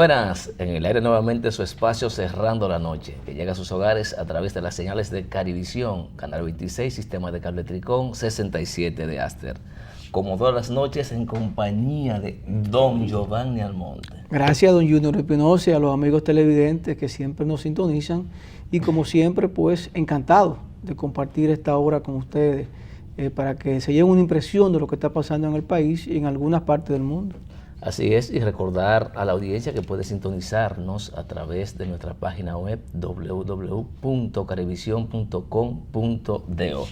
Buenas, en el aire nuevamente su espacio Cerrando la Noche, que llega a sus hogares a través de las señales de Carivisión, Canal 26, Sistema de Cable Tricón, 67 de Aster. Como todas las noches, en compañía de don Giovanni Almonte. Gracias, don Junior Espinosa, y a los amigos televidentes que siempre nos sintonizan. Y como siempre, pues encantado de compartir esta obra con ustedes para que se lleven una impresión de lo que está pasando en el país y en algunas partes del mundo. Así es, y recordar a la audiencia que puede sintonizarnos a través de nuestra página web www.carevision.com.do.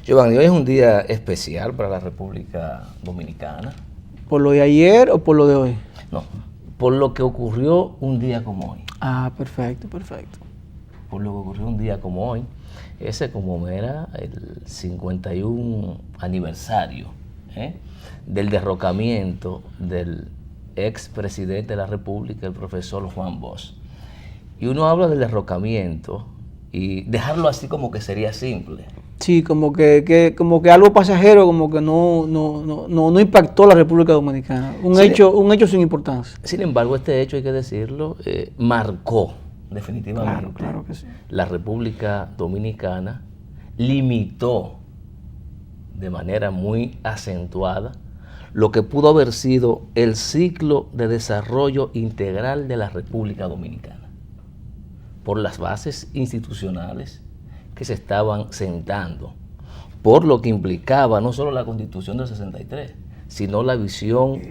Giovanni, hoy es un día especial para la República Dominicana. ¿Por lo de ayer o por lo de hoy? No, por lo que ocurrió un día como hoy. Ah, perfecto, perfecto. Por lo que ocurrió un día como hoy, ese conmemora el 51 aniversario del derrocamiento del expresidente de la República, el profesor Juan Bosch. Y uno habla del derrocamiento y dejarlo así como que sería simple. Sí, como que algo pasajero, como que no impactó a la República Dominicana. Un hecho sin importancia. Sin embargo, este hecho, hay que decirlo, marcó definitivamente claro que sí. La República Dominicana, limitó de manera muy acentuada lo que pudo haber sido el ciclo de desarrollo integral de la República Dominicana, por las bases institucionales que se estaban sentando, por lo que implicaba no solo la Constitución del 63, sino la visión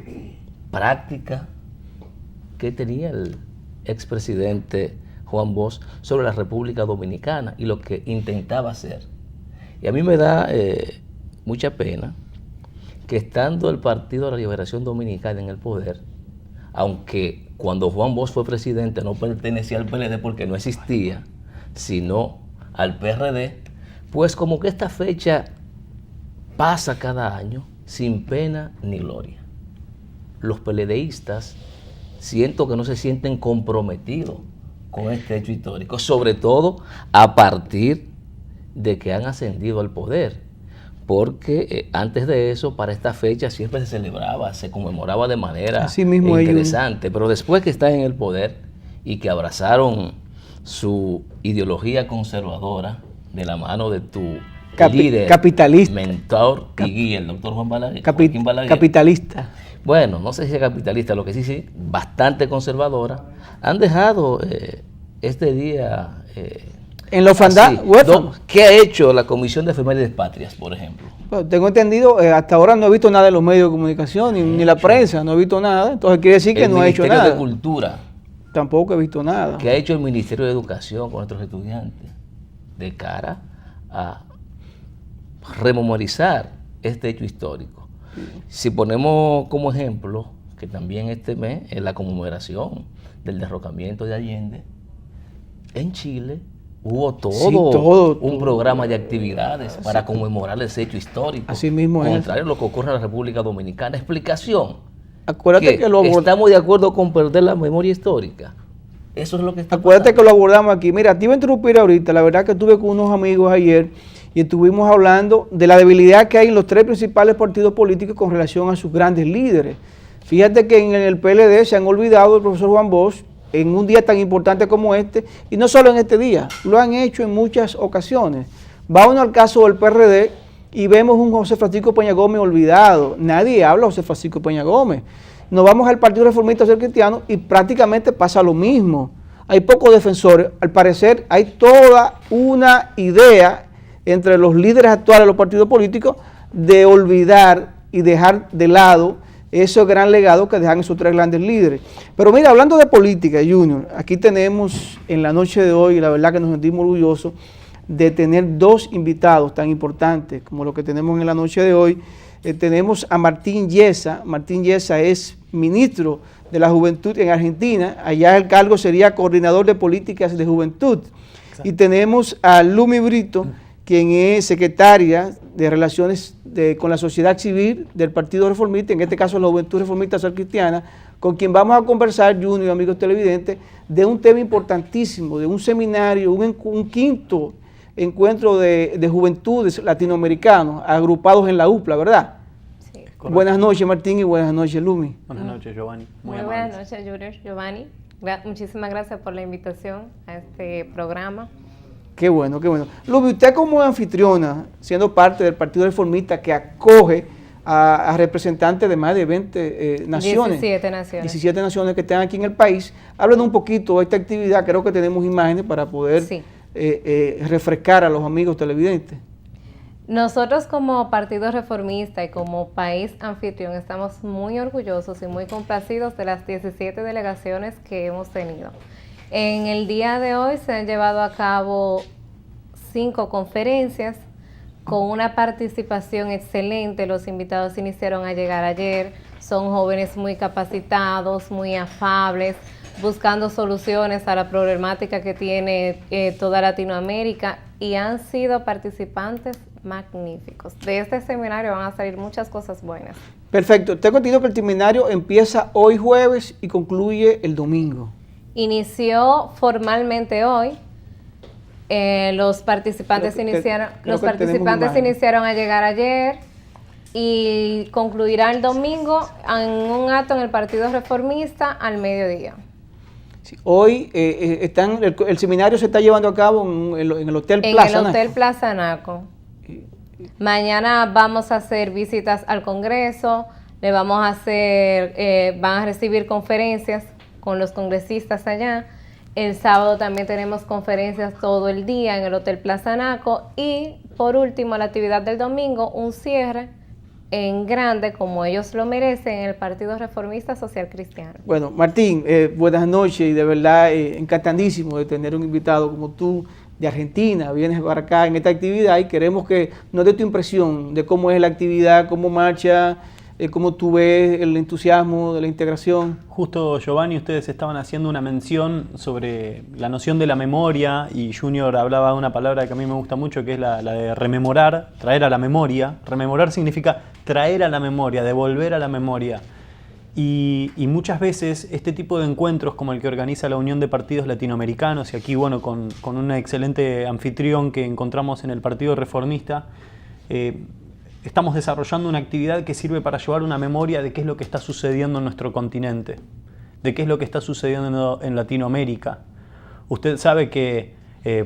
práctica que tenía el expresidente Juan Bosch sobre la República Dominicana y lo que intentaba hacer. Y a mí me da mucha pena que, estando el Partido de la Liberación Dominicana en el poder, aunque cuando Juan Bosch fue presidente no pertenecía al PLD porque no existía, sino al PRD, pues como que esta fecha pasa cada año sin pena ni gloria. Los PLDistas siento que no se sienten comprometidos con este hecho histórico, sobre todo a partir de que han ascendido al poder, porque antes de eso, para esta fecha siempre se celebraba, se conmemoraba de manera interesante, pero después que están en el poder y que abrazaron su ideología conservadora de la mano de tu líder, capitalista, mentor y guía, el doctor Juan Balaguer, capitalista. Bueno, no sé si es capitalista, lo que sí, bastante conservadora, han dejado este día en la orfandad. ¿Qué ha hecho la Comisión de Efemérides Patrias, por ejemplo? Bueno, tengo entendido, hasta ahora no he visto nada en los medios de comunicación, ni la prensa, no he visto nada, entonces quiere decir que no ha hecho nada. El Ministerio de Cultura. Tampoco he visto nada. ¿Qué ha hecho el Ministerio de Educación con nuestros estudiantes de cara a rememorizar este hecho histórico? Sí. Si ponemos como ejemplo que también este mes es la conmemoración del derrocamiento de Allende, en Chile hubo todo un programa de actividades para conmemorar ese hecho histórico. Así mismo es. Contrario a lo que ocurre en la República Dominicana. Explicación. Acuérdate que estamos de acuerdo con perder la memoria histórica. Eso es lo que está Acuérdate pasando. Que lo abordamos aquí. Mira, te iba a interrumpir ahorita. La verdad que estuve con unos amigos ayer y estuvimos hablando de la debilidad que hay en los tres principales partidos políticos con relación a sus grandes líderes. Fíjate que en el PLD se han olvidado del profesor Juan Bosch en un día tan importante como este, y no solo en este día, lo han hecho en muchas ocasiones. Va uno al caso del PRD y vemos un José Francisco Peña Gómez olvidado. Nadie habla de José Francisco Peña Gómez. Nos vamos al Partido Reformista Social Cristiano y prácticamente pasa lo mismo. Hay pocos defensores. Al parecer hay toda una idea entre los líderes actuales de los partidos políticos de olvidar y dejar de lado ese gran legado que dejan esos tres grandes líderes. Pero mira, hablando de política, Junior, aquí tenemos en la noche de hoy, la verdad que nos sentimos orgullosos de tener dos invitados tan importantes como los que tenemos en la noche de hoy. Tenemos a Martín Yesa. Martín Yesa es ministro de la Juventud en Argentina. Allá el cargo sería coordinador de políticas de juventud. Exacto. Y tenemos a Lumi Brito, quien es secretaria de Relaciones con la Sociedad Civil del Partido Reformista, en este caso la Juventud Reformista Social Cristiana, con quien vamos a conversar, Junior, amigos televidentes, de un tema importantísimo, de un seminario, un quinto encuentro de juventudes latinoamericanos agrupados en la UPLA, ¿verdad? Sí. Correcto. Buenas noches, Martín, y buenas noches, Lumi. Buenas noches, Giovanni. Muy buenas noches, Giovanni. Muchísimas gracias por la invitación a este programa. Qué bueno, qué bueno. Lumi, usted como anfitriona, siendo parte del Partido Reformista que acoge a representantes de más de 20 naciones. 17 naciones. 17 naciones que están aquí en el país. Háblanos un poquito de esta actividad, creo que tenemos imágenes para poder refrescar a los amigos televidentes. Nosotros como Partido Reformista y como país anfitrión estamos muy orgullosos y muy complacidos de las 17 delegaciones que hemos tenido. En el día de hoy se han llevado a cabo 5 conferencias con una participación excelente. Los invitados iniciaron a llegar ayer, son jóvenes muy capacitados, muy afables, buscando soluciones a la problemática que tiene toda Latinoamérica y han sido participantes magníficos. De este seminario van a salir muchas cosas buenas. Perfecto. Tengo entendido que el seminario empieza hoy jueves y concluye el domingo. Inició formalmente hoy. Los participantes iniciaron a llegar ayer y concluirá el domingo en un acto en el Partido Reformista al mediodía. Sí, hoy el seminario se está llevando a cabo en el Hotel Plaza Naco. En el Hotel Plaza Naco. Mañana vamos a hacer visitas al Congreso, van a recibir conferencias con los congresistas allá. El sábado también tenemos conferencias todo el día en el Hotel Plaza Naco y por último la actividad del domingo, un cierre en grande como ellos lo merecen en el Partido Reformista Social Cristiano. Bueno, Martín, buenas noches y de verdad encantadísimo de tener un invitado como tú de Argentina. Vienes para acá en esta actividad y queremos que nos dé tu impresión de cómo es la actividad, cómo marcha, cómo tú ves el entusiasmo de la integración. Justo, Giovanni, ustedes estaban haciendo una mención sobre la noción de la memoria y Junior hablaba de una palabra que a mí me gusta mucho, que es la de rememorar, traer a la memoria. Rememorar significa traer a la memoria, devolver a la memoria. Y muchas veces este tipo de encuentros como el que organiza la Unión de Partidos Latinoamericanos, y aquí bueno, con un excelente anfitrión que encontramos en el Partido Reformista, estamos desarrollando una actividad que sirve para llevar una memoria de qué es lo que está sucediendo en nuestro continente, de qué es lo que está sucediendo en Latinoamérica. Usted sabe que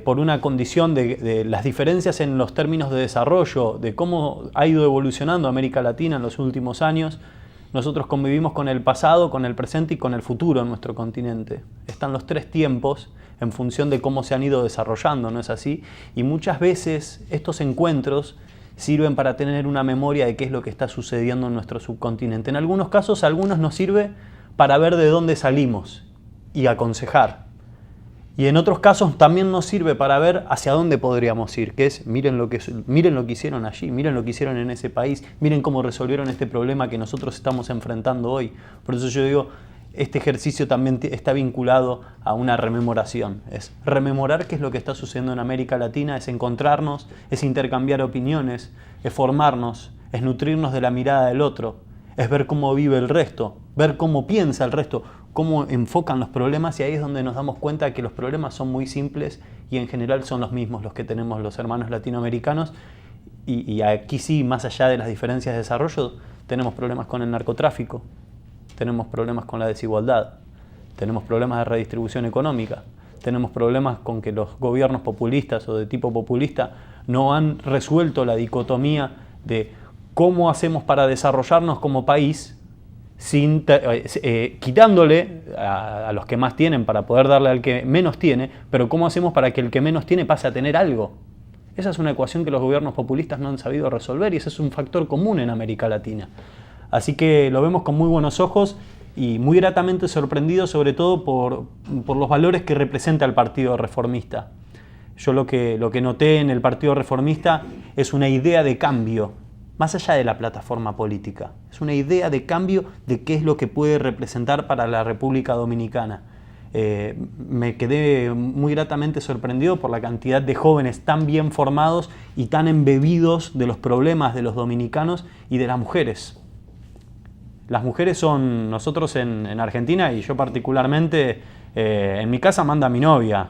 por una condición de las diferencias en los términos de desarrollo, de cómo ha ido evolucionando América Latina en los últimos años, nosotros convivimos con el pasado, con el presente y con el futuro en nuestro continente. Están los 3 tiempos en función de cómo se han ido desarrollando, ¿no es así? Y muchas veces estos encuentros sirven para tener una memoria de qué es lo que está sucediendo en nuestro subcontinente. En algunos casos, a algunos nos sirve para ver de dónde salimos y aconsejar. Y en otros casos también nos sirve para ver hacia dónde podríamos ir, que es miren lo que hicieron allí, miren lo que hicieron en ese país, miren cómo resolvieron este problema que nosotros estamos enfrentando hoy. Por eso yo digo, este ejercicio también está vinculado a una rememoración. Es rememorar qué es lo que está sucediendo en América Latina, es encontrarnos, es intercambiar opiniones, es formarnos, es nutrirnos de la mirada del otro, es ver cómo vive el resto, ver cómo piensa el resto, cómo enfocan los problemas, y ahí es donde nos damos cuenta de que los problemas son muy simples y en general son los mismos los que tenemos los hermanos latinoamericanos. Y aquí sí, más allá de las diferencias de desarrollo, tenemos problemas con el narcotráfico, tenemos problemas con la desigualdad, tenemos problemas de redistribución económica, tenemos problemas con que los gobiernos populistas o de tipo populista no han resuelto la dicotomía de cómo hacemos para desarrollarnos como país quitándole a los que más tienen para poder darle al que menos tiene, pero cómo hacemos para que el que menos tiene pase a tener algo. Esa es una ecuación que los gobiernos populistas no han sabido resolver y ese es un factor común en América Latina. Así que lo vemos con muy buenos ojos y muy gratamente sorprendidos, sobre todo por los valores que representa el Partido Reformista. Yo lo que noté en el Partido Reformista es una idea de cambio, más allá de la plataforma política. Es una idea de cambio de qué es lo que puede representar para la República Dominicana. Me quedé muy gratamente sorprendido por la cantidad de jóvenes tan bien formados y tan embebidos de los problemas de los dominicanos y de las mujeres. Las mujeres son, nosotros en Argentina, y yo particularmente, en mi casa manda mi novia.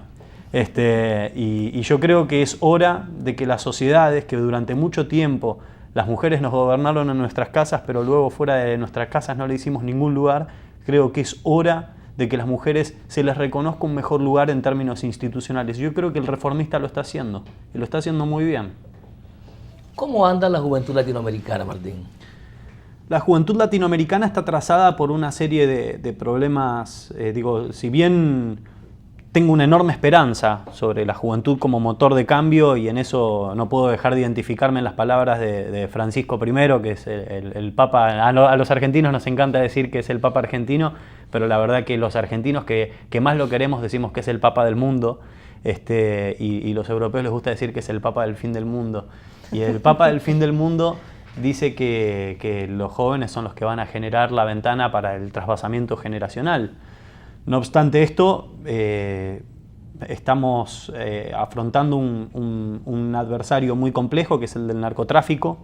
Y yo creo que es hora de que las sociedades que durante mucho tiempo las mujeres nos gobernaron en nuestras casas, pero luego fuera de nuestras casas no le hicimos ningún lugar. Creo que es hora de que las mujeres se les reconozca un mejor lugar en términos institucionales. Yo creo que el reformista lo está haciendo, y lo está haciendo muy bien. ¿Cómo anda la juventud latinoamericana, Martín? La juventud latinoamericana está trazada por una serie de problemas, si bien tengo una enorme esperanza sobre la juventud como motor de cambio, y en eso no puedo dejar de identificarme en las palabras de Francisco I, que es el Papa. A los argentinos nos encanta decir que es el Papa argentino, pero la verdad que los argentinos que más lo queremos decimos que es el Papa del mundo, y los europeos les gusta decir que es el Papa del fin del mundo. Y el Papa del fin del mundo dice que los jóvenes son los que van a generar la ventana para el trasvasamiento generacional. No obstante esto, estamos afrontando un adversario muy complejo, que es el del narcotráfico,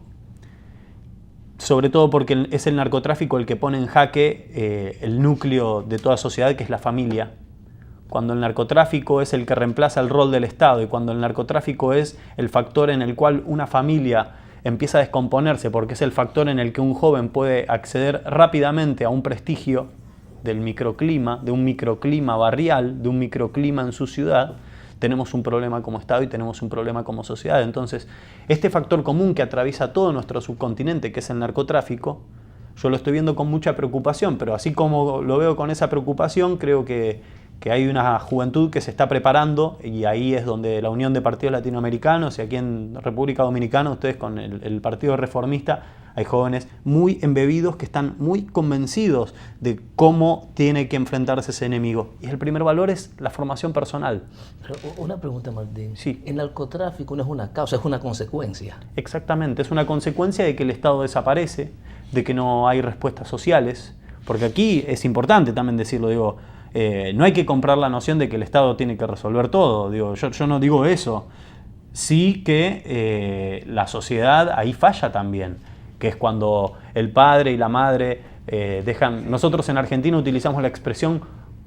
sobre todo porque es el narcotráfico el que pone en jaque el núcleo de toda sociedad, que es la familia. Cuando el narcotráfico es el que reemplaza el rol del Estado, y cuando el narcotráfico es el factor en el cual una familia empieza a descomponerse, porque es el factor en el que un joven puede acceder rápidamente a un prestigio del microclima, de un microclima barrial, de un microclima en su ciudad, tenemos un problema como Estado y tenemos un problema como sociedad. Entonces, este factor común que atraviesa todo nuestro subcontinente, que es el narcotráfico, yo lo estoy viendo con mucha preocupación, pero así como lo veo con esa preocupación, creo que hay una juventud que se está preparando, y ahí es donde la Unión de Partidos Latinoamericanos, y aquí en República Dominicana, ustedes con el Partido Reformista, hay jóvenes muy embebidos que están muy convencidos de cómo tiene que enfrentarse ese enemigo. Y el primer valor es la formación personal. Pero una pregunta, Martín. Sí. El narcotráfico no es una causa, es una consecuencia. Exactamente, es una consecuencia de que el Estado desaparece, de que no hay respuestas sociales, porque aquí es importante también decirlo, no hay que comprar la noción de que el Estado tiene que resolver todo, yo no digo eso. Sí que la sociedad ahí falla también, que es cuando el padre y la madre dejan. Nosotros en Argentina utilizamos la expresión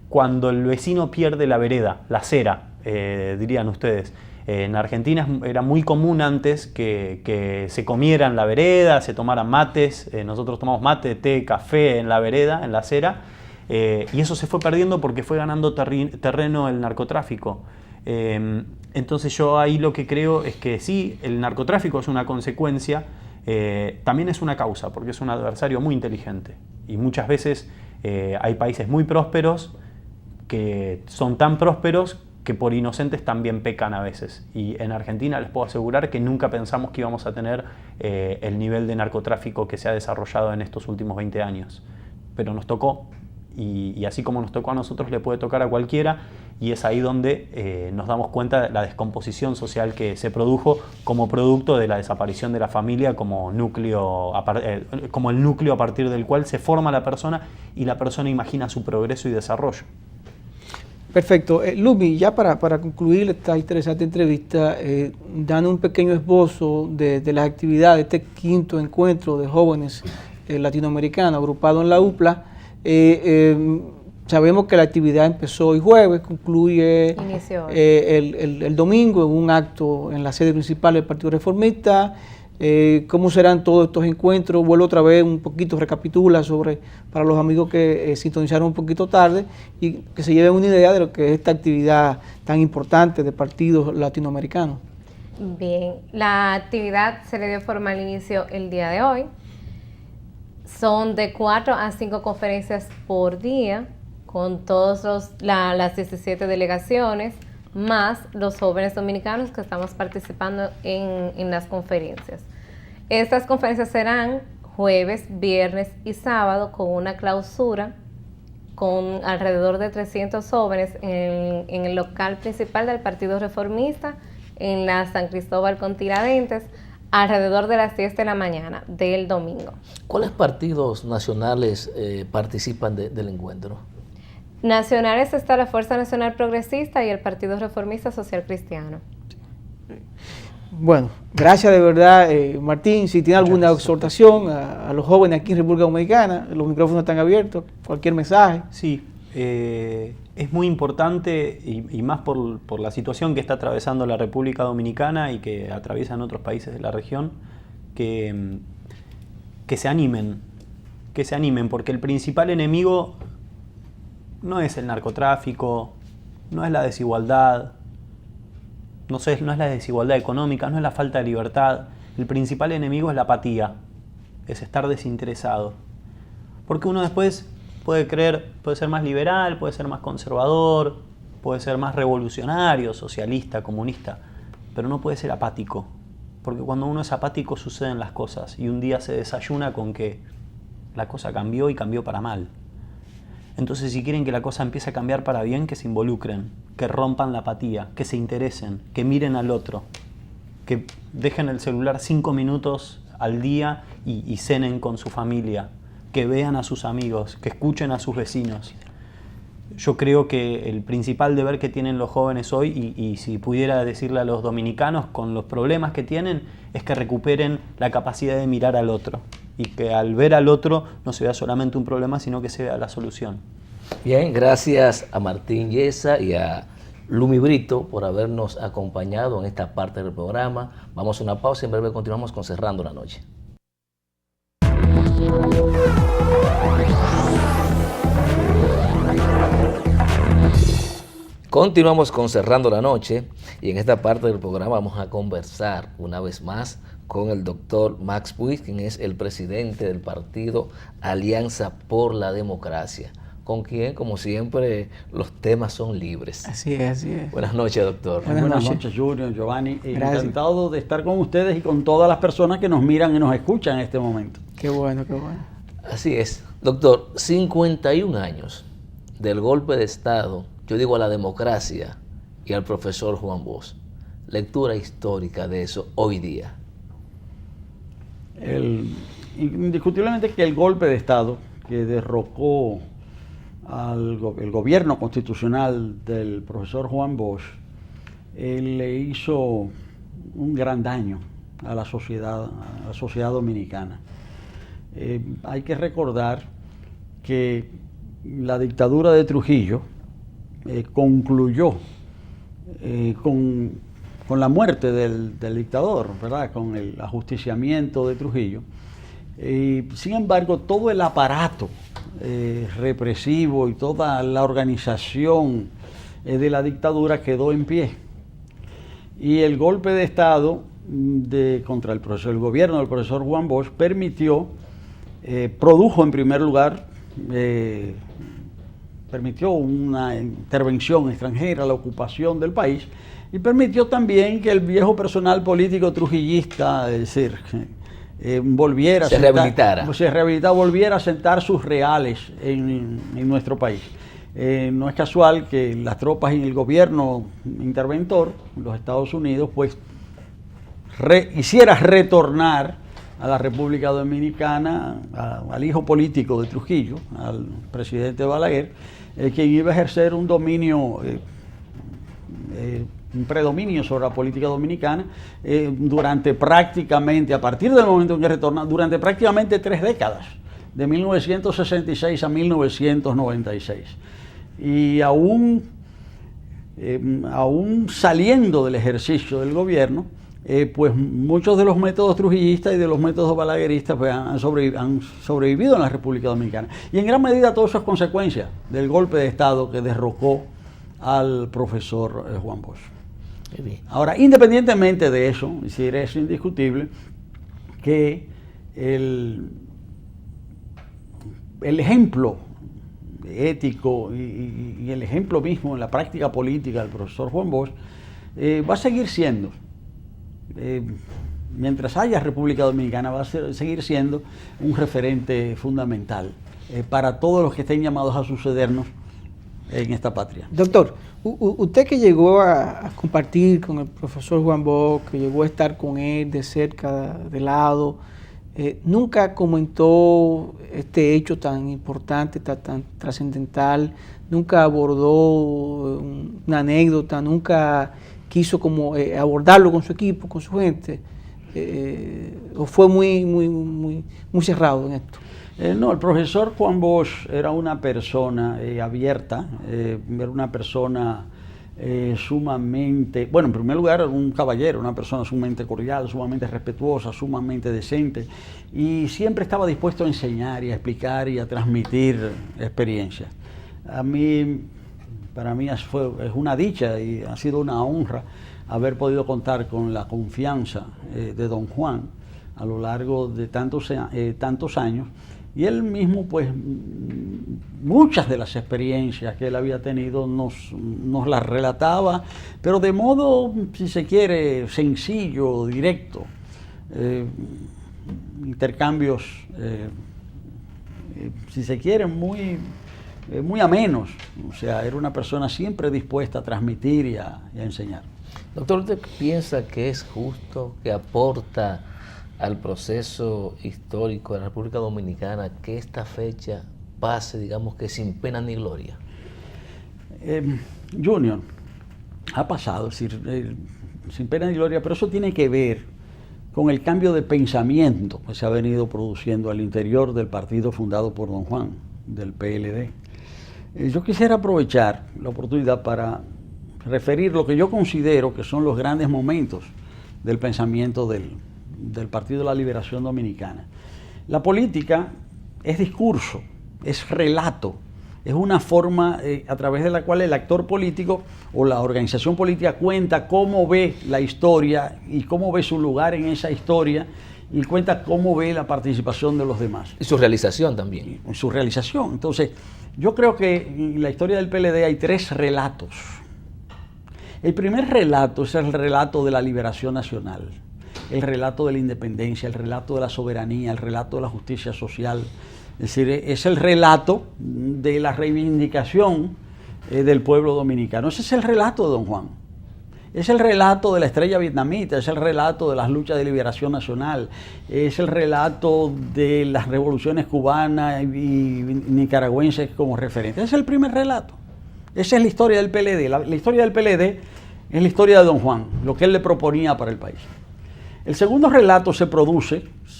cuando el vecino pierde la vereda, la acera, dirían ustedes. En Argentina era muy común antes que se comiera en la vereda, se tomaran mates. Nosotros tomamos mate, té, café en la vereda, en la acera. Y eso se fue perdiendo porque fue ganando terreno el narcotráfico. Entonces yo ahí lo que creo es que sí, el narcotráfico es una consecuencia, también es una causa, porque es un adversario muy inteligente. Y muchas veces hay países muy prósperos que son tan prósperos que por inocentes también pecan a veces. Y en Argentina les puedo asegurar que nunca pensamos que íbamos a tener el nivel de narcotráfico que se ha desarrollado en estos últimos 20 años. Pero nos tocó. Y así como nos tocó a nosotros, le puede tocar a cualquiera, y es ahí donde nos damos cuenta de la descomposición social que se produjo como producto de la desaparición de la familia como núcleo, como el núcleo a partir del cual se forma la persona y la persona imagina su progreso y desarrollo. Perfecto. Lumi, ya para concluir esta interesante entrevista, dando un pequeño esbozo de las actividades de este quinto encuentro de jóvenes latinoamericanos agrupado en la UPLA. Sabemos que la actividad empezó hoy jueves, concluye el domingo en un acto en la sede principal del Partido Reformista. ¿Cómo serán todos estos encuentros? Vuelvo otra vez un poquito, recapitula para los amigos que sintonizaron un poquito tarde y que se lleven una idea de lo que es esta actividad tan importante de partidos latinoamericanos. Bien, la actividad se le dio formal inicio el día de hoy. Son de 4 a 5 conferencias por día, con todas las 17 delegaciones, más los jóvenes dominicanos que estamos participando en las conferencias. Estas conferencias serán jueves, viernes y sábado, con una clausura con alrededor de 300 jóvenes en el local principal del Partido Reformista, en la San Cristóbal con Tiradentes, alrededor de las 10 de la mañana del domingo. ¿Cuáles partidos nacionales participan del encuentro? Nacionales está la Fuerza Nacional Progresista y el Partido Reformista Social Cristiano. Bueno, gracias de verdad, Martín. Si tiene alguna exhortación a los jóvenes aquí en República Dominicana, los micrófonos están abiertos, cualquier mensaje. Sí, es muy importante y más por la situación que está atravesando la República Dominicana y que atraviesan otros países de la región, que se animen, porque el principal enemigo no es el narcotráfico, no es la desigualdad, no es la desigualdad económica, no es la falta de libertad. El principal enemigo es la apatía, es estar desinteresado. Porque uno después puede ser más liberal, puede ser más conservador, puede ser más revolucionario, socialista, comunista, pero no puede ser apático. Porque cuando uno es apático suceden las cosas y un día se desayuna con que la cosa cambió y cambió para mal. Entonces, si quieren que la cosa empiece a cambiar para bien, que se involucren, que rompan la apatía, que se interesen, que miren al otro, que dejen el celular 5 minutos al día y cenen con su familia, que vean a sus amigos, que escuchen a sus vecinos. Yo creo que el principal deber que tienen los jóvenes hoy, y si pudiera decirle a los dominicanos con los problemas que tienen, es que recuperen la capacidad de mirar al otro. Y que al ver al otro no se vea solamente un problema, sino que se vea la solución. Bien, gracias a Martín Yesa y a Lumi Brito por habernos acompañado en esta parte del programa. Vamos a una pausa y en breve continuamos con Cerrando la Noche. Continuamos con Cerrando la Noche y en esta parte del programa vamos a conversar una vez más con el doctor Max Puig, quien es el presidente del partido Alianza por la Democracia, con quien, como siempre, los temas son libres. Así es, así es. Buenas noches, doctor. Buenas noches, Junior, Giovanni. Encantado de estar con ustedes y con todas las personas que nos miran y nos escuchan en este momento. Qué bueno, qué bueno. Así es. Doctor, 51 años del golpe de Estado, yo digo a la democracia y al profesor Juan Bosch. Lectura histórica de eso hoy día. Indiscutiblemente que el golpe de Estado que derrocó el gobierno constitucional del profesor Juan Bosch le hizo un gran daño a la sociedad dominicana. Hay que recordar que la dictadura de Trujillo concluyó con la muerte del dictador, ¿verdad? Con el ajusticiamiento de Trujillo. Sin embargo, todo el aparato represivo y toda la organización de la dictadura quedó en pie. Y el golpe de Estado contra el gobierno del profesor Juan Bosch produjo en primer lugar, permitió una intervención extranjera, la ocupación del país, y permitió también que el viejo personal político trujillista, es decir, volviera a sentar sus reales en nuestro país. No es casual que las tropas y el gobierno interventor, los Estados Unidos, pues hiciera retornar a la República Dominicana al hijo político de Trujillo, al presidente Balaguer, quien iba a ejercer un dominio, un predominio sobre la política dominicana durante prácticamente, a partir del momento en que retorna, durante prácticamente 3 décadas, de 1966 a 1996. Y aún saliendo del ejercicio del gobierno, pues muchos de los métodos trujillistas y de los métodos balagueristas pues, han sobrevivido en la República Dominicana. Y en gran medida todo eso es consecuencia del golpe de Estado que derrocó al profesor Juan Bosch. Ahora, independientemente de eso, es indiscutible que el ejemplo ético y el ejemplo mismo en la práctica política del profesor Juan Bosch va a seguir siendo, mientras haya República Dominicana, va a seguir siendo un referente fundamental para todos los que estén llamados a sucedernos en esta patria. Doctor, usted que llegó a compartir con el profesor Juan Bosch, que llegó a estar con él de cerca, de lado, nunca comentó este hecho tan importante, tan trascendental, nunca abordó una anécdota, nunca quiso como abordarlo con su equipo, con su gente, o fue muy cerrado en esto. No, el profesor Juan Bosch era una persona abierta, era una persona sumamente, bueno, en primer lugar, un caballero, una persona sumamente cordial, sumamente respetuosa, sumamente decente, y siempre estaba dispuesto a enseñar y a explicar y a transmitir experiencias. Para mí es una dicha y ha sido una honra haber podido contar con la confianza de don Juan a lo largo de tantos años, y él mismo, pues, muchas de las experiencias que él había tenido nos las relataba, pero de modo, si se quiere, sencillo, directo, intercambios, si se quiere, muy amenos. O sea, era una persona siempre dispuesta a transmitir y a enseñar. Doctor, ¿usted piensa que es justo, que aporta al proceso histórico de la República Dominicana que esta fecha pase, digamos, que sin pena ni gloria? Junior, ha pasado, es decir, sin pena ni gloria, pero eso tiene que ver con el cambio de pensamiento que se ha venido produciendo al interior del partido fundado por don Juan, del PLD. Yo quisiera aprovechar la oportunidad para referir lo que yo considero que son los grandes momentos del pensamiento del Partido de la Liberación Dominicana. La política es discurso, es relato, es una forma a través de la cual el actor político o la organización política cuenta cómo ve la historia y cómo ve su lugar en esa historia, y cuenta cómo ve la participación de los demás. Y su realización también. Y su realización. Entonces, yo creo que en la historia del PLD hay 3 relatos. El primer relato es el relato de la liberación nacional, el relato de la independencia, el relato de la soberanía, el relato de la justicia social. Es decir, es el relato de la reivindicación del pueblo dominicano. Ese es el relato de don Juan. Es el relato de la estrella vietnamita, es el relato de las luchas de liberación nacional, es el relato de las revoluciones cubanas y nicaragüenses como referentes. Ese es el primer relato. Esa es la historia del PLD. La historia del PLD es la historia de don Juan, lo que él le proponía para el país. El segundo relato se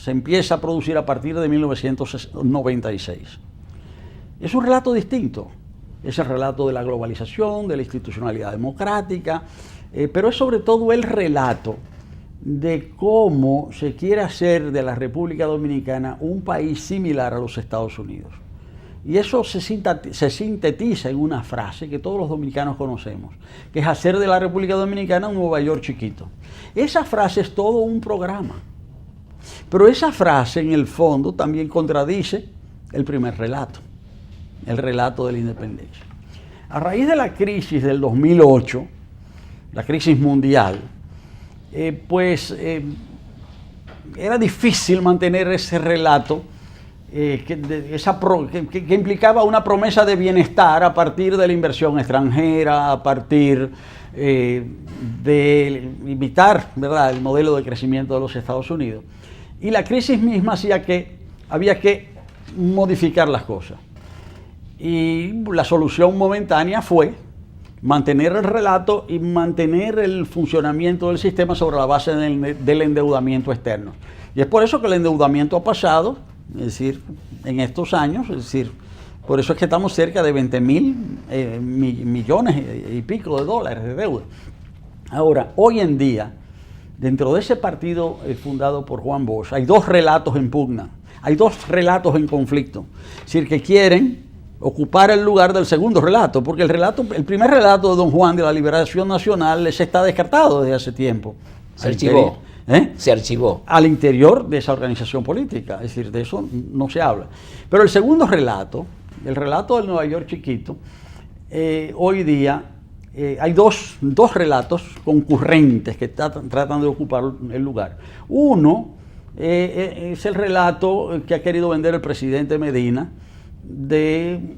empieza a producir a partir de 1996. Es un relato distinto. Es el relato de la globalización, de la institucionalidad democrática, pero es sobre todo el relato de cómo se quiere hacer de la República Dominicana un país similar a los Estados Unidos. Y eso se sintetiza en una frase que todos los dominicanos conocemos, que es hacer de la República Dominicana un Nueva York chiquito. Esa frase es todo un programa, pero esa frase en el fondo también contradice el primer relato, el relato de la independencia. A raíz de la crisis del 2008, la crisis mundial, era difícil mantener ese relato que implicaba una promesa de bienestar a partir de la inversión extranjera, a partir de imitar, ¿verdad?, el modelo de crecimiento de los Estados Unidos. Y la crisis misma hacía que había que modificar las cosas. Y la solución momentánea fue mantener el relato y mantener el funcionamiento del sistema sobre la base del endeudamiento externo. Y es por eso que el endeudamiento ha pasado, es decir, en estos años, es decir, por eso es que estamos cerca de 20.000 millones y pico de dólares de deuda. Ahora, hoy en día, dentro de ese partido fundado por Juan Bosch, hay 2 relatos en pugna, hay 2 relatos en conflicto, es decir, que quieren ocupar el lugar del segundo relato, porque el primer relato de don Juan de la liberación nacional se está descartado desde hace tiempo. Se archivó. Se archivó. Al interior de esa organización política, es decir, de eso no se habla. Pero el segundo relato, el relato del Nueva York chiquito, hoy día hay dos relatos concurrentes que tratan de ocupar el lugar. Uno es el relato que ha querido vender el presidente Medina del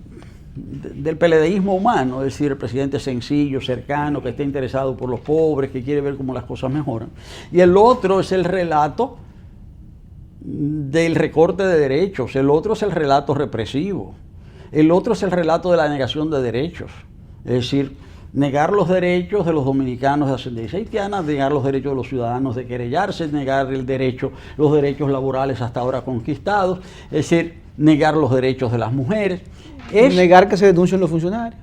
PLDismo humano, es decir, el presidente sencillo, cercano, que está interesado por los pobres, que quiere ver cómo las cosas mejoran. Y el otro es el relato del recorte de derechos, el otro es el relato represivo, el otro es el relato de la negación de derechos, es decir, negar los derechos de los dominicanos de ascendencia haitiana, negar los derechos de los ciudadanos de querellarse, negar los derechos laborales hasta ahora conquistados, es decir, negar los derechos de las mujeres. Negar que se denuncien los funcionarios.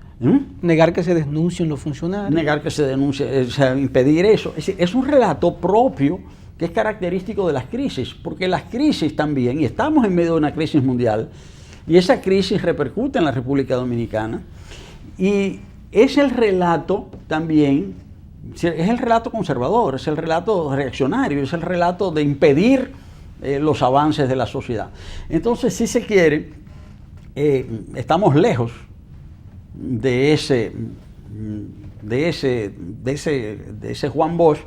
Negar que se denuncien los funcionarios. Negar que se denuncie, o sea, impedir eso. Es un relato propio que es característico de las crisis, porque las crisis también, y estamos en medio de una crisis mundial, y esa crisis repercute en la República Dominicana, y es el relato también, es el relato conservador, es el relato reaccionario, es el relato de impedir los avances de la sociedad. Entonces, si se quiere, estamos lejos de ese Juan Bosch,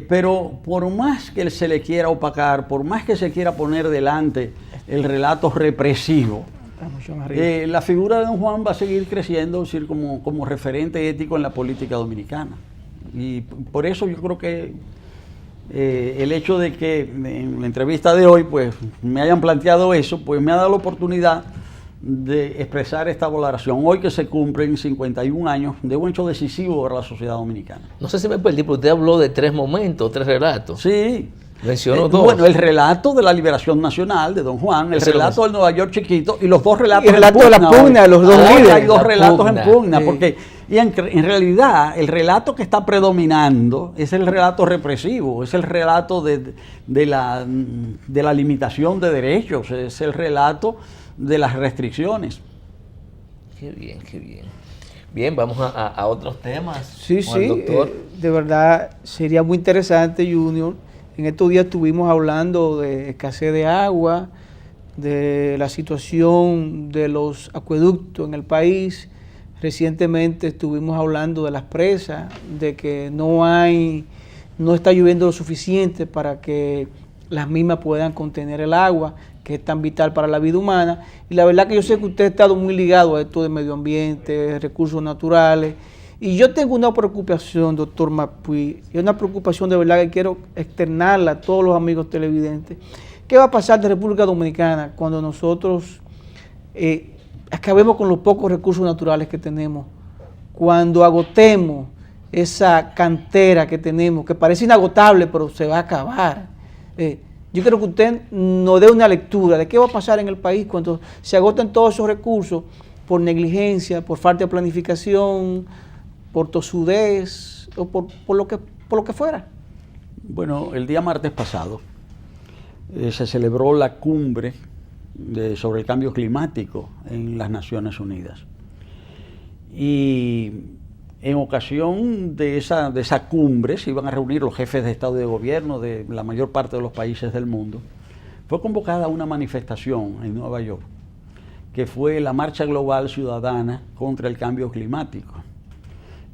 pero por más que se le quiera opacar, por más que se quiera poner delante el relato represivo, la figura de don Juan va a seguir creciendo, es decir, como referente ético en la política dominicana. Y por eso yo creo que el hecho de que en la entrevista de hoy pues me hayan planteado eso, pues me ha dado la oportunidad de expresar esta valoración hoy que se cumplen 51 años de un hecho decisivo para la sociedad dominicana. No sé si me perdí, pero usted habló de 3 momentos, 3 relatos. Sí. Mencionó 2. Bueno, el relato de la liberación nacional de don Juan, el relato del Nueva York chiquito y los 2 relatos y el relato de la pugna de los 2 líderes. Hay 2 relatos en pugna, porque en realidad el relato que está predominando es el relato represivo, es el relato de la limitación de derechos, es el relato de las restricciones. Qué bien, qué bien. Bien, vamos a otros temas. Sí, sí, doctor. De verdad sería muy interesante, Junior. En estos días estuvimos hablando de escasez de agua, de la situación de los acueductos en el país. Recientemente estuvimos hablando de las presas, de que no está lloviendo lo suficiente para que las mismas puedan contener el agua, que es tan vital para la vida humana. Y la verdad que yo sé que usted ha estado muy ligado a esto de medio ambiente, recursos naturales. Y yo tengo una preocupación, doctor Mapuy, y una preocupación de verdad que quiero externarla a todos los amigos televidentes. ¿Qué va a pasar de República Dominicana cuando nosotros acabemos con los pocos recursos naturales que tenemos? Cuando agotemos esa cantera que tenemos, que parece inagotable, pero se va a acabar. Yo quiero que usted nos dé una lectura de qué va a pasar en el país cuando se agoten todos esos recursos por negligencia, por falta de planificación, por tosudez o por lo que fuera. Bueno, el día martes pasado se celebró la cumbre sobre el cambio climático en las Naciones Unidas. Y en ocasión de esa cumbre se iban a reunir los jefes de Estado y de Gobierno de la mayor parte de los países del mundo. Fue convocada una manifestación en Nueva York, que fue la Marcha Global Ciudadana contra el Cambio Climático.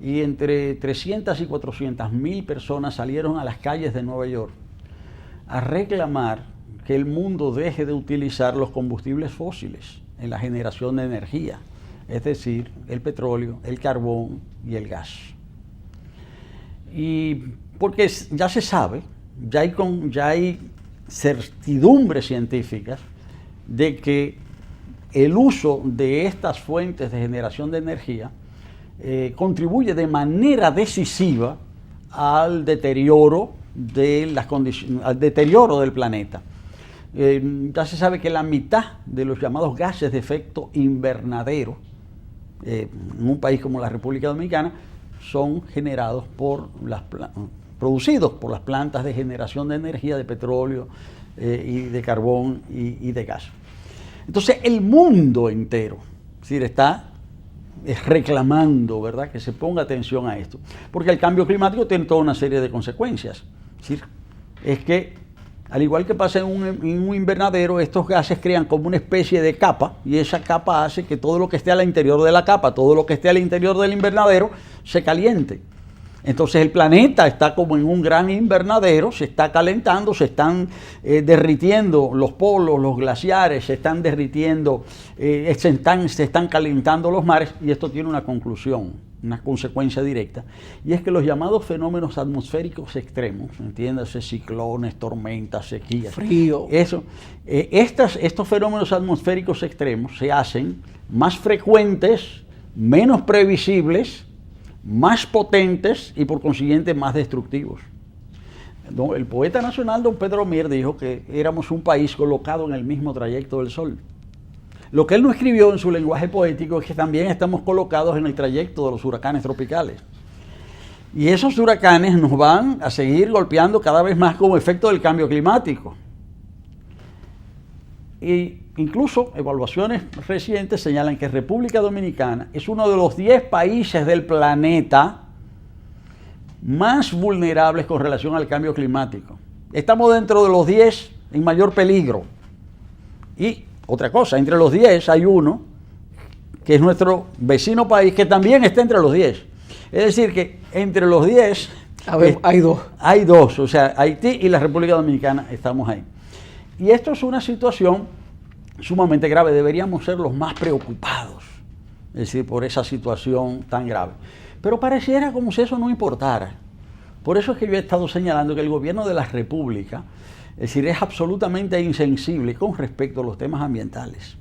Y entre 300 y 400 mil personas salieron a las calles de Nueva York a reclamar que el mundo deje de utilizar los combustibles fósiles en la generación de energía, es decir, el petróleo, el carbón y el gas. Y porque ya se sabe, ya hay certidumbres científicas de que el uso de estas fuentes de generación de energía contribuye de manera decisiva al deterioro al deterioro del planeta. Ya se sabe que la mitad de los llamados gases de efecto invernadero en un país como la República Dominicana son generados producidos por las plantas de generación de energía de petróleo y de carbón y de gas. Entonces el mundo entero, es decir, está reclamando, ¿verdad?, que se ponga atención a esto, porque el cambio climático tiene toda una serie de consecuencias. Es decir, es que al igual que pasa en un invernadero, estos gases crean como una especie de capa, y esa capa hace que todo lo que esté al interior de la capa, todo lo que esté al interior del invernadero, se caliente. Entonces el planeta está como en un gran invernadero, se está calentando, se están derritiendo los polos, los glaciares, se están derritiendo, se están calentando los mares, y esto tiene una conclusión, una consecuencia directa, y es que los llamados fenómenos atmosféricos extremos, entiéndase, ciclones, tormentas, sequías, frío, estos fenómenos atmosféricos extremos se hacen más frecuentes, menos previsibles, más potentes y por consiguiente más destructivos. El poeta nacional don Pedro Mier dijo que éramos un país colocado en el mismo trayecto del Sol. Lo que él no escribió en su lenguaje poético es que también estamos colocados en el trayecto de los huracanes tropicales. Y esos huracanes nos van a seguir golpeando cada vez más como efecto del cambio climático. Y incluso evaluaciones recientes señalan que República Dominicana es uno de los 10 países del planeta más vulnerables con relación al cambio climático. Estamos dentro de los 10 en mayor peligro. Y otra cosa, entre los 10 hay uno, que es nuestro vecino país, que también está entre los 10. Es decir, que entre los 10 hay dos. Hay dos, o sea, Haití y la República Dominicana estamos ahí. Y esto es una situación sumamente grave, deberíamos ser los más preocupados, es decir, por esa situación tan grave. Pero pareciera como si eso no importara. Por eso es que yo he estado señalando que el gobierno de la República, es decir, es absolutamente insensible con respecto a los temas ambientales.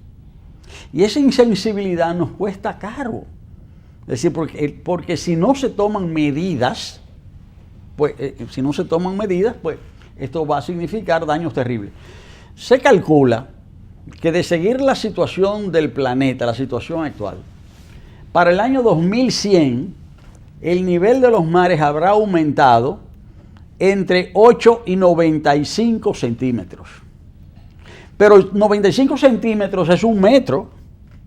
Y esa insensibilidad nos cuesta caro. Es decir, porque si no se toman medidas, pues esto va a significar daños terribles. Se calcula que de seguir la situación del planeta, la situación actual, para el año 2100, el nivel de los mares habrá aumentado entre 8 y 95 centímetros. Pero 95 centímetros es 1 metro,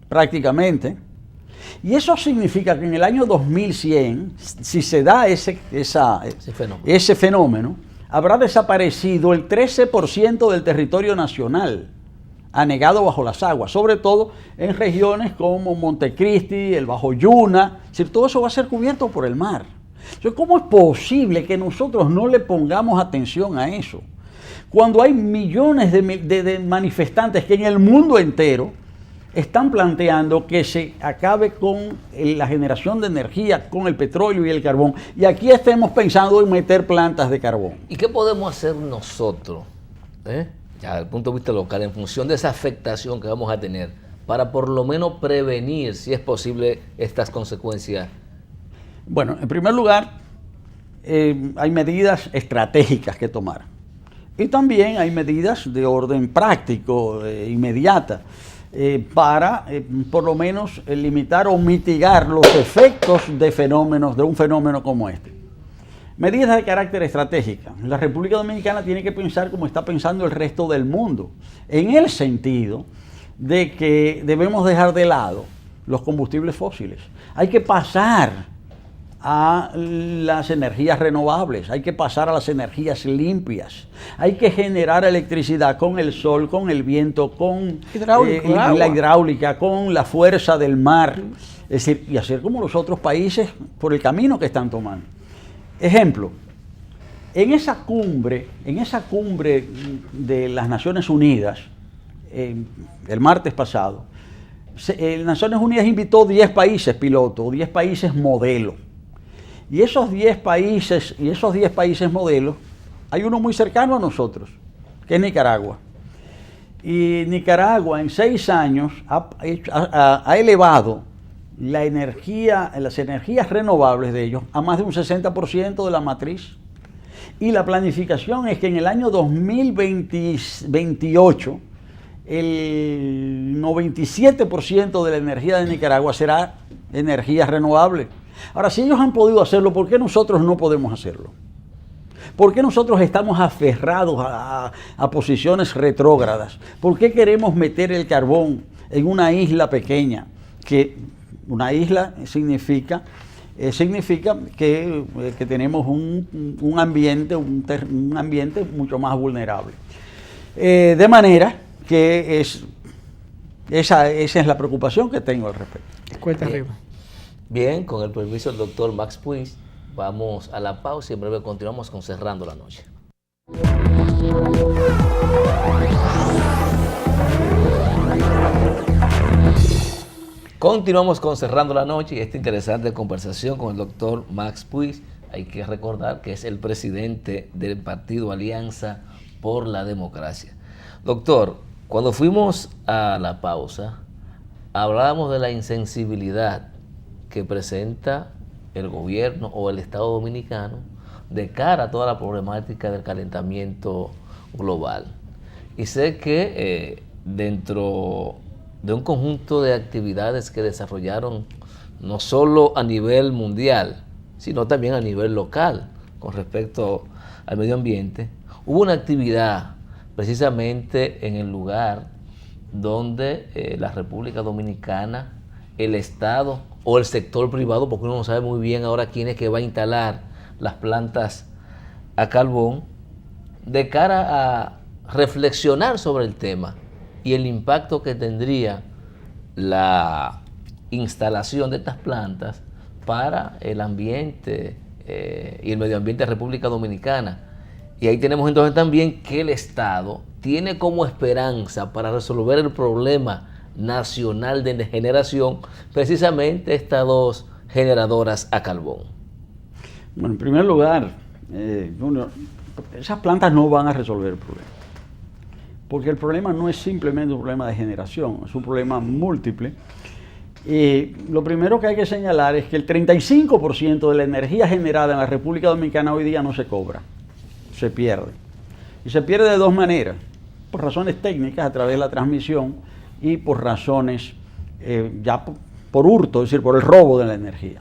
prácticamente. Y eso significa que en el año 2100, si se da ese fenómeno, habrá desaparecido el 13% del territorio nacional, anegado bajo las aguas, sobre todo en regiones como Montecristi, el Bajo Yuna, es decir, todo eso va a ser cubierto por el mar. Entonces, ¿cómo es posible que nosotros no le pongamos atención a eso? Cuando hay millones de manifestantes que en el mundo entero están planteando que se acabe con la generación de energía, con el petróleo y el carbón, y aquí estemos pensando en meter plantas de carbón. ¿Y qué podemos hacer nosotros, ya desde el punto de vista local, en función de esa afectación que vamos a tener, para por lo menos prevenir, si es posible, estas consecuencias? Bueno, en primer lugar, hay medidas estratégicas que tomar. Y también hay medidas de orden práctico, inmediata, para por lo menos limitar o mitigar los efectos de un fenómeno como este. Medidas de carácter estratégico. La República Dominicana tiene que pensar como está pensando el resto del mundo, en el sentido de que debemos dejar de lado los combustibles fósiles. Hay que pasar a las energías renovables, hay que pasar a las energías limpias, hay que generar electricidad con el sol, con el viento, con la hidráulica, con la fuerza del mar, es decir, y hacer como los otros países por el camino que están tomando. Ejemplo, en esa cumbre de las Naciones Unidas, el martes pasado, Naciones Unidas invitó 10 países piloto, 10 países modelo. Y esos 10 países modelos, hay uno muy cercano a nosotros, que es Nicaragua. Y Nicaragua en 6 años ha elevado las energías renovables de ellos a más de un 60% de la matriz. Y la planificación es que en el año 2028, el 97% de la energía de Nicaragua será energía renovable. Ahora, si ellos han podido hacerlo, ¿por qué nosotros no podemos hacerlo? ¿Por qué nosotros estamos aferrados a posiciones retrógradas? ¿Por qué queremos meter el carbón en una isla pequeña? Que una isla significa que tenemos un ambiente mucho más vulnerable. De manera que esa es la preocupación que tengo al respecto. Cuenta arriba. Bien, con el permiso del doctor Max Puig, vamos a la pausa y en breve continuamos con Cerrando la Noche. Continuamos con Cerrando la Noche y esta interesante conversación con el doctor Max Puig. Hay que recordar que es el presidente del partido Alianza por la Democracia. Doctor, cuando fuimos a la pausa, hablábamos de la insensibilidad que presenta el gobierno o el Estado dominicano de cara a toda la problemática del calentamiento global. Y sé que dentro de un conjunto de actividades que desarrollaron no solo a nivel mundial, sino también a nivel local con respecto al medio ambiente. Hubo una actividad precisamente en el lugar donde la República Dominicana, el Estado o el sector privado, porque uno no sabe muy bien ahora quién es que va a instalar las plantas a carbón, de cara a reflexionar sobre el tema y el impacto que tendría la instalación de estas plantas para el ambiente y el medio ambiente de República Dominicana. Y ahí tenemos entonces también que el Estado tiene como esperanza para resolver el problema nacional de generación precisamente estas dos generadoras a carbón. Bueno, en primer lugar, esas plantas no van a resolver el problema, porque el problema no es simplemente un problema de generación, es un problema múltiple. Lo primero que hay que señalar es que el 35% de la energía generada en la República Dominicana hoy día no se cobra, se pierde. Y se pierde de dos maneras: por razones técnicas, a través de la transmisión, y por razones por hurto, es decir, por el robo de la energía.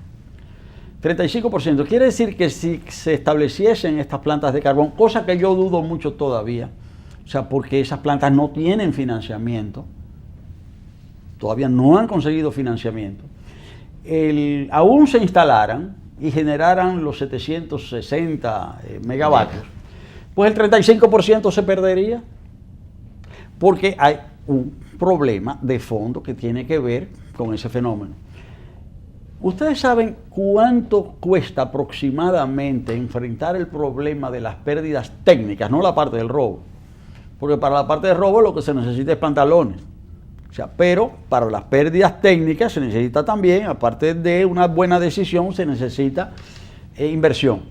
35%. Quiere decir que si se estableciesen estas plantas de carbón, cosa que yo dudo mucho todavía, o sea, porque esas plantas no tienen financiamiento, todavía no han conseguido financiamiento, aún se instalaran y generaran los 760 megavatios, pues el 35% se perdería, porque hay un problema de fondo que tiene que ver con ese fenómeno. ¿Ustedes saben cuánto cuesta aproximadamente enfrentar el problema de las pérdidas técnicas, no la parte del robo? Porque para la parte del robo lo que se necesita es pantalones. O sea, pero para las pérdidas técnicas se necesita también, aparte de una buena decisión, se necesita inversión.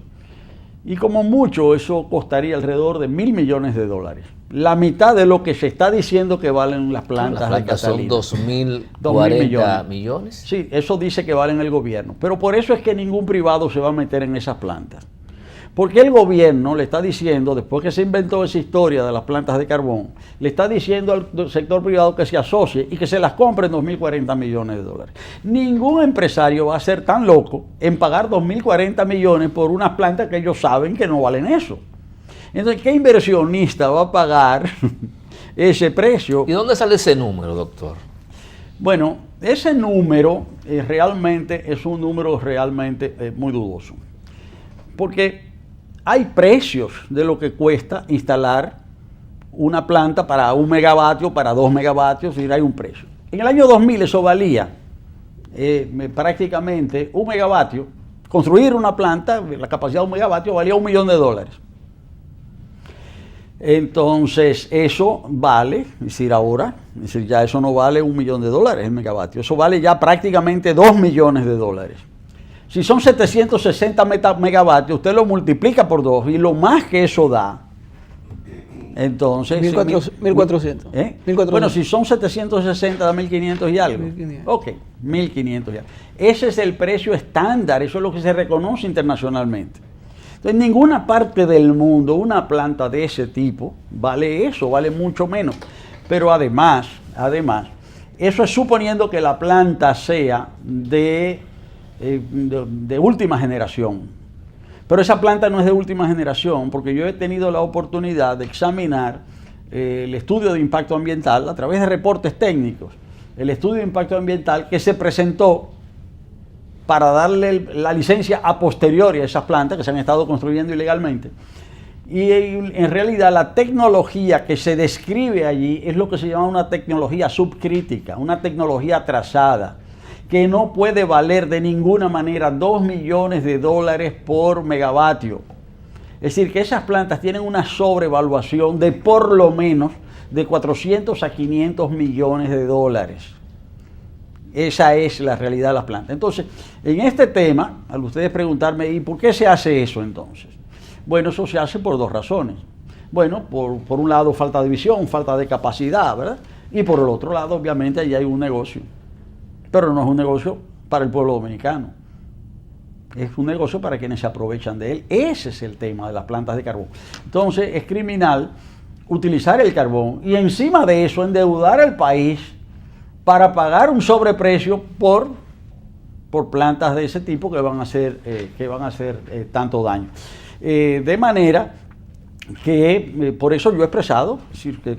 Y como mucho eso costaría alrededor de $1.000 millones. La mitad de lo que se está diciendo que valen las plantas de Catalina. Son 2.040 millones. Sí, eso dice que valen el gobierno. Pero por eso es que ningún privado se va a meter en esas plantas. Porque el gobierno le está diciendo, después que se inventó esa historia de las plantas de carbón, le está diciendo al sector privado que se asocie y que se las compre en $2.040 millones. Ningún empresario va a ser tan loco en pagar $2.040 millones por unas plantas que ellos saben que no valen eso. Entonces, ¿qué inversionista va a pagar ese precio? ¿Y dónde sale ese número, doctor? Bueno, ese número realmente es un número realmente muy dudoso. Porque hay precios de lo que cuesta instalar una planta para 1 megavatio, para 2 megavatios, y hay un precio. En el año 2000 eso valía prácticamente 1 megavatio. Construir una planta, la capacidad de 1 megavatio valía $1 millón. Entonces eso vale, es decir, ahora, ya eso no vale $1 millón el megavatio, eso vale ya prácticamente $2 millones. Si son 760 megavatios, usted lo multiplica por 2 y lo más que eso da, entonces... 1.400. 1.400. Bueno, si son 760 da 1.500 y algo. 1.500. Ok, 1.500 y algo. Ese es el precio estándar, eso es lo que se reconoce internacionalmente. Entonces, en ninguna parte del mundo una planta de ese tipo vale eso, vale mucho menos. Pero además, eso es suponiendo que la planta sea de última generación. Pero esa planta no es de última generación, porque yo he tenido la oportunidad de examinar el estudio de impacto ambiental a través de reportes técnicos. El estudio de impacto ambiental que se presentó para darle la licencia a posteriori a esas plantas que se han estado construyendo ilegalmente. Y en realidad la tecnología que se describe allí es lo que se llama una tecnología subcrítica, una tecnología atrasada, que no puede valer de ninguna manera $2 millones por megavatio. Es decir, que esas plantas tienen una sobrevaluación de por lo menos de 400 a 500 millones de dólares. Esa es la realidad de las plantas. Entonces, en este tema, al ustedes preguntarme, ¿y por qué se hace eso entonces? Bueno, eso se hace por dos razones. Bueno, por un lado, falta de visión, falta de capacidad, ¿verdad? Y por el otro lado, obviamente, allí hay un negocio. Pero no es un negocio para el pueblo dominicano. Es un negocio para quienes se aprovechan de él. Ese es el tema de las plantas de carbón. Entonces, es criminal utilizar el carbón y encima de eso endeudar al país para pagar un sobreprecio por plantas de ese tipo que van a hacer tanto daño. De manera que por eso yo he expresado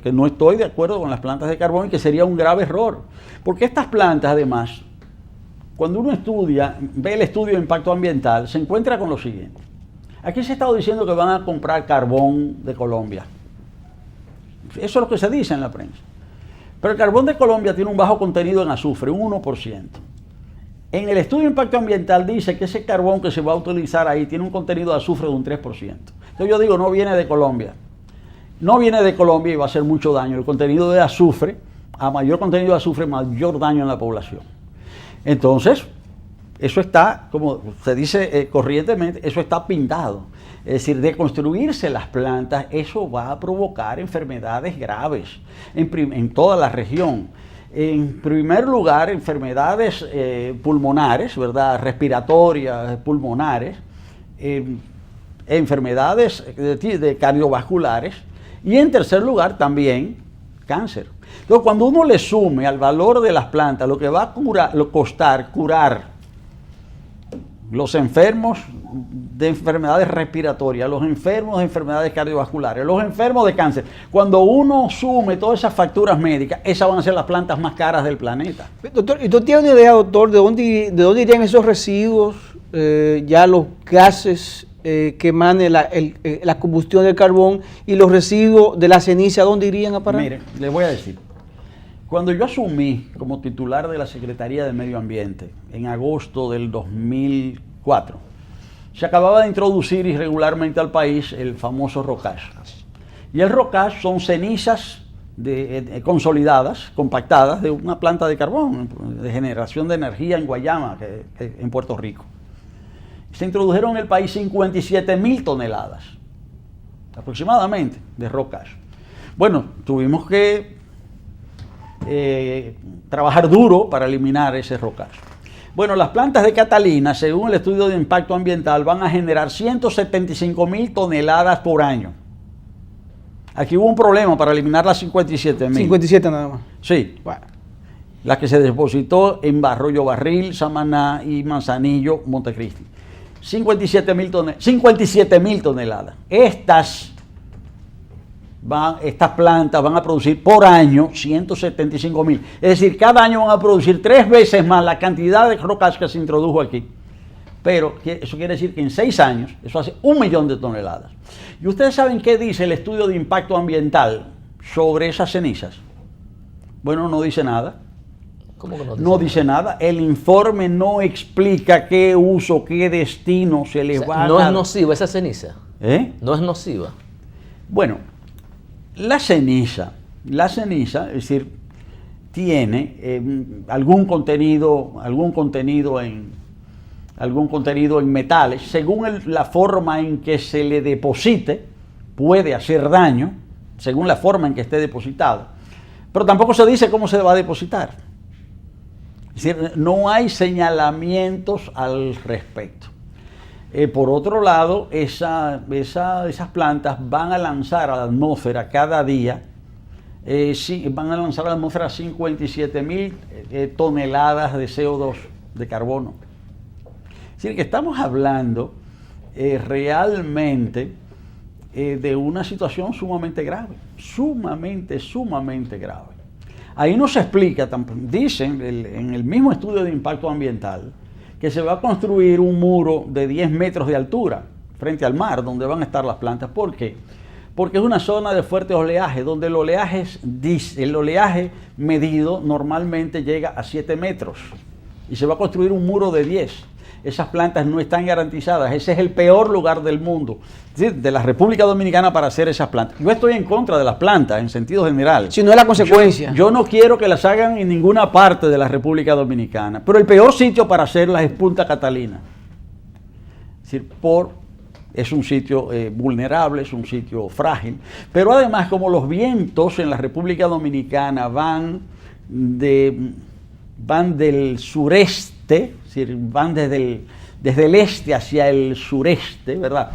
que no estoy de acuerdo con las plantas de carbón y que sería un grave error. Porque estas plantas, además, cuando uno ve el estudio de impacto ambiental, se encuentra con lo siguiente. Aquí se ha estado diciendo que van a comprar carbón de Colombia. Eso es lo que se dice en la prensa. Pero el carbón de Colombia tiene un bajo contenido en azufre, un 1%. En el estudio de impacto ambiental dice que ese carbón que se va a utilizar ahí tiene un contenido de azufre de un 3%. Entonces yo digo, no viene de Colombia. No viene de Colombia y va a hacer mucho daño. El contenido de azufre, a mayor contenido de azufre, mayor daño en la población. Entonces, eso está, como se dice corrientemente, eso está pintado. Es decir, de construirse las plantas, eso va a provocar enfermedades graves en toda la región. En primer lugar, enfermedades pulmonares, ¿verdad? Respiratorias, pulmonares, enfermedades de cardiovasculares y en tercer lugar también cáncer. Entonces, cuando uno le sume al valor de las plantas lo que va a costar curar los enfermos de enfermedades respiratorias, los enfermos de enfermedades cardiovasculares, los enfermos de cáncer, cuando uno sume todas esas facturas médicas, esas van a ser las plantas más caras del planeta. Doctor, ¿y tú tienes una idea, doctor, de dónde irían esos residuos, ya los gases que emane la combustión del carbón y los residuos de la ceniza, dónde irían a parar? Mire, les voy a decir. Cuando yo asumí como titular de la Secretaría de Medio Ambiente en agosto del 2004, se acababa de introducir irregularmente al país el famoso ROCAS. Y el ROCAS son cenizas consolidadas, compactadas, de una planta de carbón, de generación de energía en Guayama, en Puerto Rico. Se introdujeron en el país 57.000 toneladas, aproximadamente, de ROCAS. Bueno, tuvimos que trabajar duro para eliminar ese ROCAS. Bueno, las plantas de Catalina, según el estudio de impacto ambiental, van a generar 175.000 toneladas por año. Aquí hubo un problema para eliminar las 57.000. 57 nada más. Sí. Bueno, la que se depositó en Arroyo Barril, Samaná y Manzanillo, Montecristi. 57.000 toneladas. Estas plantas van a producir por año 175.000. Es decir, cada año van a producir 3 veces más la cantidad de ROCAS que se introdujo aquí. Pero eso quiere decir que en 6 años, eso hace 1 millón de toneladas. ¿Y ustedes saben qué dice el estudio de impacto ambiental sobre esas cenizas? Bueno, no dice nada. ¿Cómo que no dice nada? No dice nada. El informe no explica qué uso, qué destino se les va a dar. ¿No es nociva esa ceniza? ¿No es nociva? Bueno, la ceniza, es decir, tiene algún contenido en metales, según la forma en que se le deposite, puede hacer daño, según la forma en que esté depositado, pero tampoco se dice cómo se va a depositar. Es decir, no hay señalamientos al respecto. Por otro lado, esas plantas van a lanzar a la atmósfera cada día, van a lanzar a la atmósfera 57.000 toneladas de CO2, de carbono. Es decir, que estamos hablando realmente de una situación sumamente grave, sumamente grave. Ahí no se explica, dicen en el mismo estudio de impacto ambiental, que se va a construir un muro de 10 metros de altura frente al mar, donde van a estar las plantas. ¿Por qué? Porque es una zona de fuerte oleaje, donde el oleaje medido normalmente llega a 7 metros y se va a construir un muro de 10. Esas plantas no están garantizadas. Ese es el peor lugar del mundo, de la República Dominicana, para hacer esas plantas. Yo estoy en contra de las plantas en sentido general. Si no es la consecuencia. Yo no quiero que las hagan en ninguna parte de la República Dominicana, pero el peor sitio para hacerlas es Punta Catalina. Es decir, es un sitio vulnerable, es un sitio frágil, pero además, como los vientos en la República Dominicana van del sureste, es decir, van desde el este hacia el sureste, ¿verdad?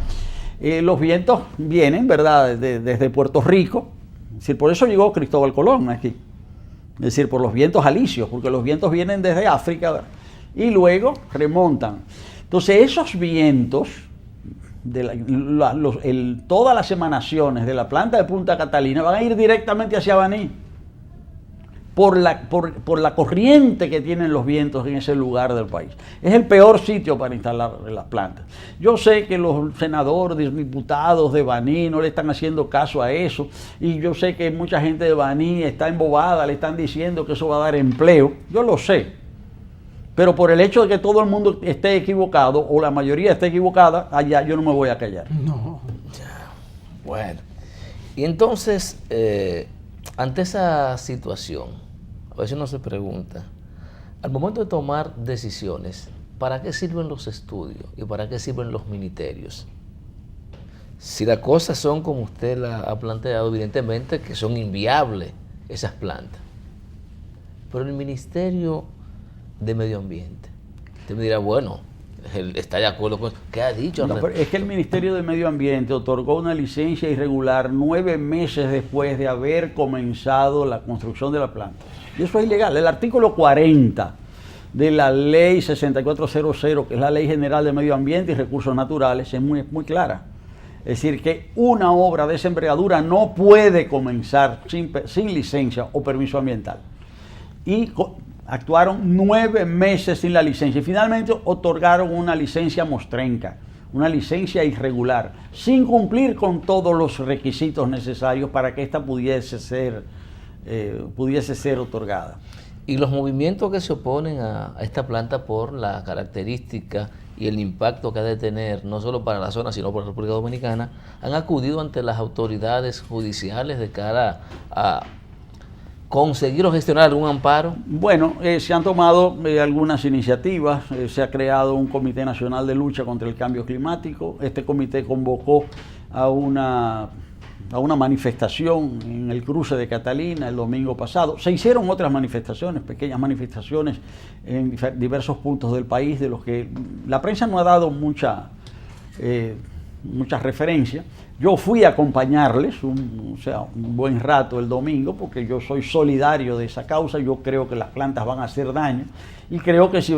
Los vientos vienen, ¿verdad?, desde Puerto Rico. Es decir, por eso llegó Cristóbal Colón aquí. es decir, por los vientos alisios, porque los vientos vienen desde África, ¿verdad? Y luego remontan. Entonces esos vientos, todas las emanaciones de la planta de Punta Catalina van a ir directamente hacia Baní, por la corriente que tienen los vientos en ese lugar del país. Es el peor sitio para instalar las plantas. Yo sé que los senadores, diputados de Baní no le están haciendo caso a eso, y yo sé que mucha gente de Baní está embobada, le están diciendo que eso va a dar empleo. Yo lo sé. Pero por el hecho de que todo el mundo esté equivocado, o la mayoría esté equivocada, allá yo no me voy a callar. No. Ya. Bueno. Y entonces, ante esa situación, a veces uno se pregunta, al momento de tomar decisiones, ¿para qué sirven los estudios y para qué sirven los ministerios? Si las cosas son como usted la ha planteado, evidentemente que son inviables esas plantas. Pero el Ministerio de Medio Ambiente, usted me dirá, bueno, él está de acuerdo con ¿qué ha dicho? No, pero es que el Ministerio de Medio Ambiente otorgó una licencia irregular 9 meses después de haber comenzado la construcción de la planta. Y eso es ilegal. El artículo 40 de la ley 6400, que es la Ley General de Medio Ambiente y Recursos Naturales, es muy clara. Es decir, que una obra de esa envergadura no puede comenzar sin licencia o permiso ambiental. Y actuaron 9 meses sin la licencia y finalmente otorgaron una licencia mostrenca, una licencia irregular, sin cumplir con todos los requisitos necesarios para que ésta pudiese ser otorgada. Y los movimientos que se oponen a esta planta por la característica y el impacto que ha de tener, no solo para la zona, sino para la República Dominicana, han acudido ante las autoridades judiciales de cara a conseguir o gestionar algún amparo. Bueno, se han tomado algunas iniciativas, se ha creado un Comité Nacional de Lucha contra el Cambio Climático. Este comité convocó a una manifestación en el cruce de Catalina el domingo pasado. Se hicieron otras manifestaciones, pequeñas manifestaciones en diversos puntos del país, de los que la prensa no ha dado mucha referencia. Yo fui a acompañarles un buen rato el domingo, porque yo soy solidario de esa causa. Yo creo que las plantas van a hacer daño, y creo que si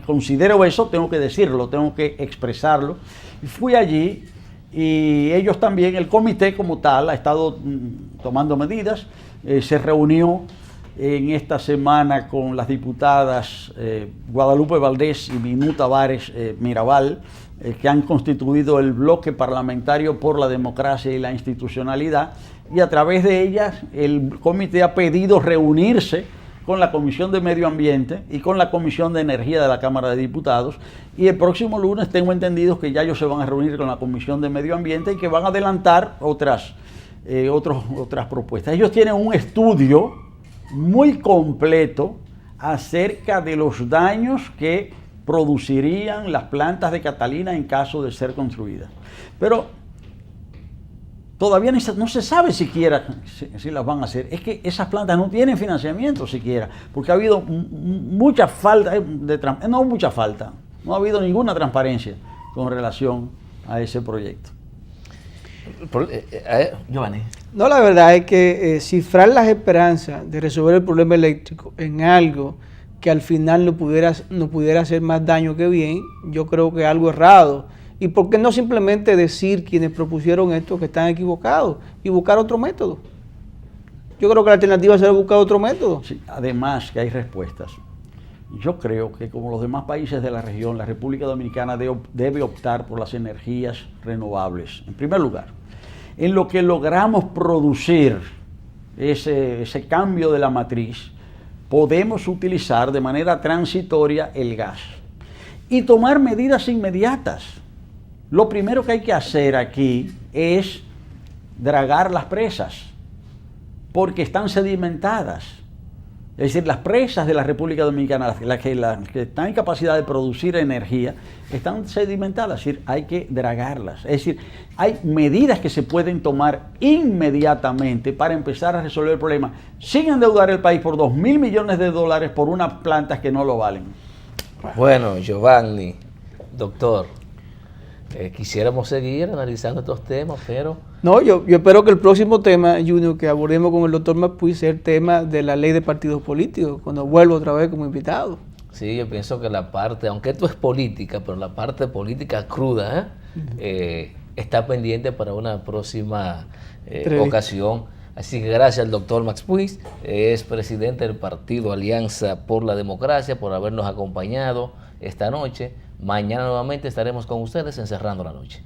considero eso, tengo que decirlo, tengo que expresarlo. Y fui allí, y ellos también, el comité como tal, ha estado tomando medidas. Se reunió en esta semana con las diputadas Guadalupe Valdés y Minú Tavares Mirabal, que han constituido el bloque parlamentario por la democracia y la institucionalidad, y a través de ellas el comité ha pedido reunirse con la Comisión de Medio Ambiente y con la Comisión de Energía de la Cámara de Diputados, y el próximo lunes tengo entendido que ya ellos se van a reunir con la Comisión de Medio Ambiente y que van a adelantar otras propuestas. Ellos tienen un estudio muy completo acerca de los daños que producirían las plantas de Catalina en caso de ser construidas. Pero todavía no se sabe siquiera si las van a hacer. Es que esas plantas no tienen financiamiento siquiera, porque ha habido mucha falta no ha habido ninguna transparencia con relación a ese proyecto. Giovanni. No, la verdad es que cifrar las esperanzas de resolver el problema eléctrico en algo que al final no pudiera hacer más daño que bien, yo creo que es algo errado. ¿Y por qué no simplemente decir quienes propusieron esto que están equivocados y buscar otro método? Yo creo que la alternativa será buscar otro método. Sí, además que hay respuestas. Yo creo que como los demás países de la región, la República Dominicana debe optar por las energías renovables. En primer lugar, en lo que logramos producir ese cambio de la matriz, podemos utilizar de manera transitoria el gas y tomar medidas inmediatas. Lo primero que hay que hacer aquí es dragar las presas, porque están sedimentadas. Es decir, las presas de la República Dominicana, las que están en capacidad de producir energía, están sedimentadas, es decir, hay que dragarlas. Es decir, hay medidas que se pueden tomar inmediatamente para empezar a resolver el problema, sin endeudar el país por $2.000 millones por unas plantas que no lo valen. Bueno, Giovanni, doctor, quisiéramos seguir analizando estos temas, pero... No, yo espero que el próximo tema, Junior, que abordemos con el doctor Magpuy sea el tema de la ley de partidos políticos, cuando vuelva otra vez como invitado. Sí, yo pienso que la parte, aunque esto es política, pero la parte política cruda está pendiente para una próxima ocasión. Así que gracias al doctor Magpuy, es presidente del partido Alianza por la Democracia, por habernos acompañado esta noche. Mañana nuevamente estaremos con ustedes en Cerrando la Noche.